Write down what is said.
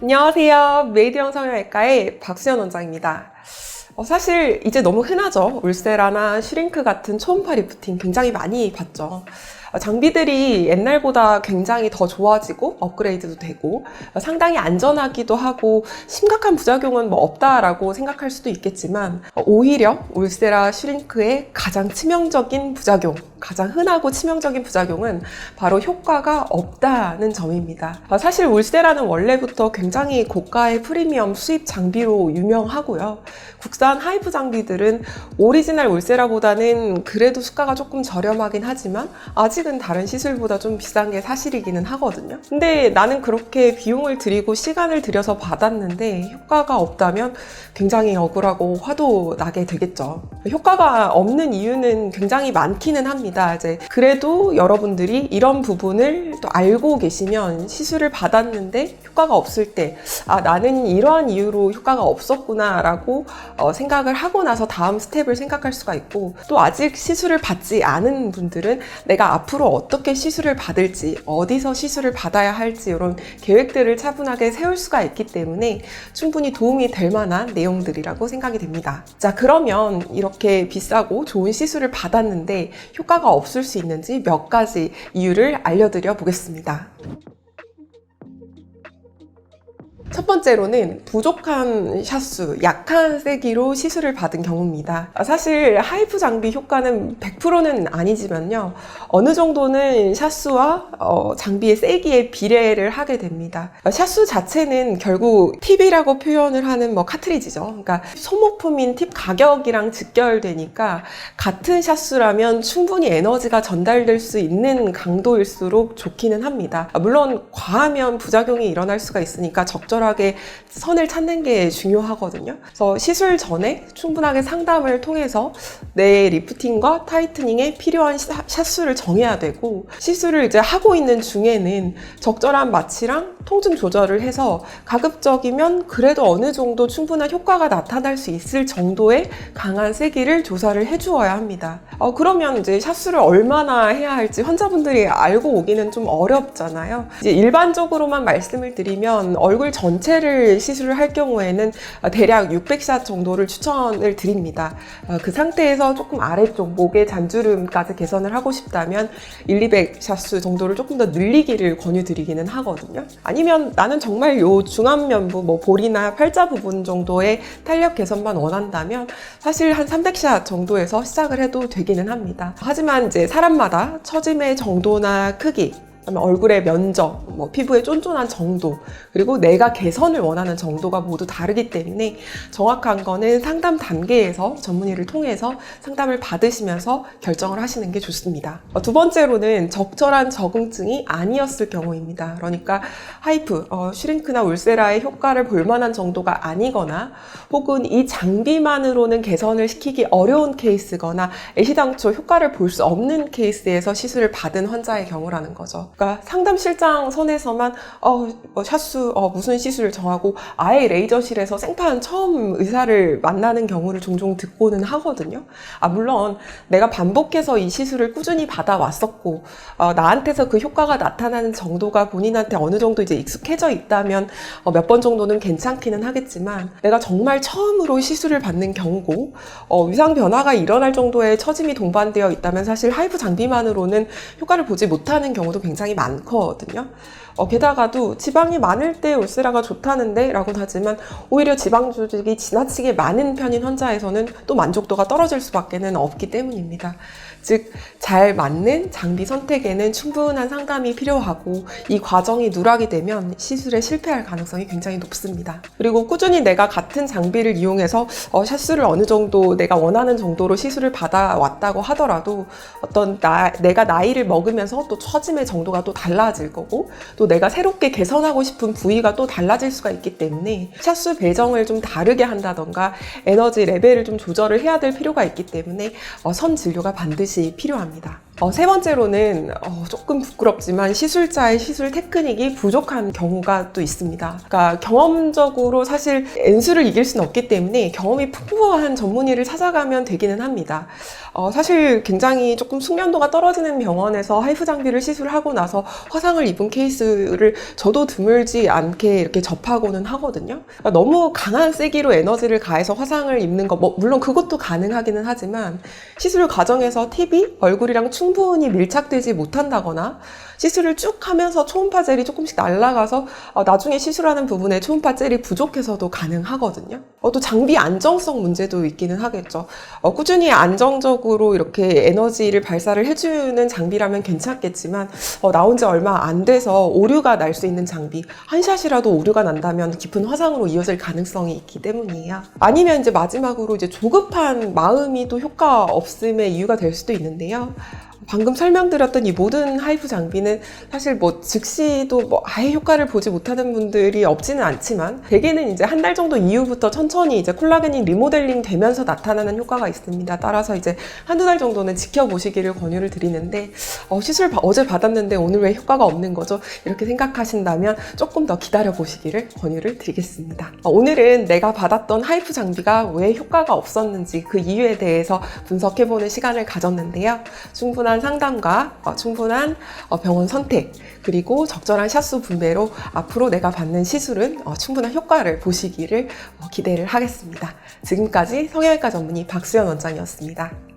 안녕하세요. 메이드형 성형외과의 박수연 원장입니다. 사실 이제 너무 흔하죠. 울세라나 슈링크 같은 초음파 리프팅 굉장히 많이 봤죠. 장비들이 옛날보다 굉장히 더 좋아지고 업그레이드도 되고 상당히 안전하기도 하고 심각한 부작용은 없다라고 생각할 수도 있겠지만 오히려 울세라 슈링크의 가장 치명적인 부작용, 가장 흔하고 치명적인 부작용은 바로 효과가 없다는 점입니다. 사실 울세라는 원래부터 굉장히 고가의 프리미엄 수입 장비로 유명하고요. 국산 하이프 장비들은 오리지널 울세라보다는 그래도 수가가 조금 저렴하긴 하지만 아직은 다른 시술보다 좀 비싼 게 사실이기는 하거든요. 근데 나는 그렇게 비용을 들이고 시간을 들여서 받았는데 효과가 없다면 굉장히 억울하고 화도 나게 되겠죠. 효과가 없는 이유는 굉장히 많기는 합니다. 이제 그래도 여러분들이 이런 부분을 또 알고 계시면 시술을 받았는데 효과가 없을 때 나는 이러한 이유로 효과가 없었구나 라고 생각을 하고 나서 다음 스텝을 생각할 수가 있고, 또 아직 시술을 받지 않은 분들은 내가 앞으로 어떻게 시술을 받을지, 어디서 시술을 받아야 할지 이런 계획들을 차분하게 세울 수가 있기 때문에 충분히 도움이 될 만한 내용들이라고 생각이 됩니다. 자, 그러면 이렇게 비싸고 좋은 시술을 받았는데 효과가 없을 수 있는지 몇 가지 이유를 알려드려 보겠습니다. 첫 번째로는 부족한 샷수, 약한 세기로 시술을 받은 경우입니다. 사실 하이프 장비 효과는 100%는 아니지만요, 어느 정도는 샷수와 장비의 세기에 비례를 하게 됩니다. 샷수 자체는 결국 팁이라고 표현을 하는 카트리지죠. 그러니까 소모품인 팁 가격이랑 직결되니까 같은 샷수라면 충분히 에너지가 전달될 수 있는 강도일수록 좋기는 합니다. 물론 과하면 부작용이 일어날 수가 있으니까 적절하게 선을 찾는 게 중요하거든요. 그래서 시술 전에 충분하게 상담을 통해서 내 리프팅과 타이트닝에 필요한 샷수를 정해야 되고, 시술을 이제 하고 있는 중에는 적절한 마취랑 통증 조절을 해서 가급적이면 그래도 어느 정도 충분한 효과가 나타날 수 있을 정도의 강한 세기를 조사를 해주어야 합니다. 그러면 이제 샷수를 얼마나 해야 할지 환자분들이 알고 오기는 좀 어렵잖아요. 이제 일반적으로만 말씀을 드리면 얼굴 전체를 시술을 할 경우에는 대략 600샷 정도를 추천을 드립니다. 그 상태에서 조금 아래쪽 목의 잔주름까지 개선을 하고 싶다면 1,200샷수 정도를 조금 더 늘리기를 권유드리기는 하거든요. 아니면 나는 정말 요 중안면부, 볼이나 팔자 부분 정도의 탄력 개선만 원한다면 사실 한 300샷 정도에서 시작을 해도 되기는 합니다. 하지만 이제 사람마다 처짐의 정도나 크기, 얼굴의 면적, 피부의 쫀쫀한 정도, 그리고 내가 개선을 원하는 정도가 모두 다르기 때문에 정확한 거는 상담 단계에서 전문의를 통해서 상담을 받으시면서 결정을 하시는 게 좋습니다. 두 번째로는 적절한 적응증이 아니었을 경우입니다. 그러니까 하이프, 슈링크나 울세라의 효과를 볼 만한 정도가 아니거나, 혹은 이 장비만으로는 개선을 시키기 어려운 케이스거나 애시당초 효과를 볼 수 없는 케이스에서 시술을 받은 환자의 경우라는 거죠. 그러니까 상담실장 선에서만 샷수 무슨 시술을 정하고 아예 레이저실에서 생판 처음 의사를 만나는 경우를 종종 듣고는 하거든요. 물론 내가 반복해서 이 시술을 꾸준히 받아왔었고 나한테서 그 효과가 나타나는 정도가 본인한테 어느 정도 이제 익숙해져 있다면 몇 번 정도는 괜찮기는 하겠지만, 내가 정말 처음으로 시술을 받는 경우고 위상 변화가 일어날 정도의 처짐이 동반되어 있다면 사실 하이프 장비만으로는 효과를 보지 못하는 경우도 굉장히 많거든요. 게다가도 지방이 많을 때 울세라가 좋다는데 라고는 하지만 오히려 지방 조직이 지나치게 많은 편인 환자에서는 또 만족도가 떨어질 수밖에 없기 때문입니다. 즉, 잘 맞는 장비 선택에는 충분한 상담이 필요하고, 이 과정이 누락이 되면 시술에 실패할 가능성이 굉장히 높습니다. 그리고 꾸준히 내가 같은 장비를 이용해서 샷수를 어느 정도 내가 원하는 정도로 시술을 받아왔다고 하더라도 내가 나이를 먹으면서 또 처짐의 정도가 또 달라질 거고, 또 내가 새롭게 개선하고 싶은 부위가 또 달라질 수가 있기 때문에 샷수 배정을 좀 다르게 한다던가 에너지 레벨을 좀 조절을 해야 될 필요가 있기 때문에 선 진료가 반드시 필요합니다. 세 번째로는 조금 부끄럽지만 시술자의 시술 테크닉이 부족한 경우가 또 있습니다. 그러니까 경험적으로 사실 N수를 이길 수는 없기 때문에 경험이 풍부한 전문의를 찾아가면 되기는 합니다. 사실 굉장히 조금 숙련도가 떨어지는 병원에서 하이프 장비를 시술하고 나서 화상을 입은 케이스를 저도 드물지 않게 이렇게 접하고는 하거든요. 그러니까 너무 강한 세기로 에너지를 가해서 화상을 입는 거, 물론 그것도 가능하기는 하지만 시술 과정에서 팁이 얼굴이랑 충분히 밀착되지 못한다거나 시술을 쭉 하면서 초음파 젤이 조금씩 날아가서 나중에 시술하는 부분에 초음파 젤이 부족해서도 가능하거든요. 또 장비 안정성 문제도 있기는 하겠죠. 꾸준히 안정적으로 이렇게 에너지를 발사를 해주는 장비라면 괜찮겠지만 나온 지 얼마 안 돼서 오류가 날 수 있는 장비, 한 샷이라도 오류가 난다면 깊은 화상으로 이어질 가능성이 있기 때문이에요. 아니면 이제 마지막으로 이제 조급한 마음이 또 효과 없음의 이유가 될 수도 있는데요. 방금 설명드렸던 이 모든 하이프 장비는 사실 즉시도 아예 효과를 보지 못하는 분들이 없지는 않지만 대개는 이제 한 달 정도 이후부터 천천히 이제 콜라겐이 리모델링 되면서 나타나는 효과가 있습니다. 따라서 이제 한두 달 정도는 지켜보시기를 권유를 드리는데 시술 어제 받았는데 오늘 왜 효과가 없는 거죠? 이렇게 생각하신다면 조금 더 기다려 보시기를 권유를 드리겠습니다. 오늘은 내가 받았던 하이프 장비가 왜 효과가 없었는지 그 이유에 대해서 분석해보는 시간을 가졌는데요. 충분한 상담과 충분한 병원 선택, 그리고 적절한 샷수 분배로 앞으로 내가 받는 시술은 충분한 효과를 보시기를 기대를 하겠습니다. 지금까지 성형외과 전문의 박수연 원장이었습니다.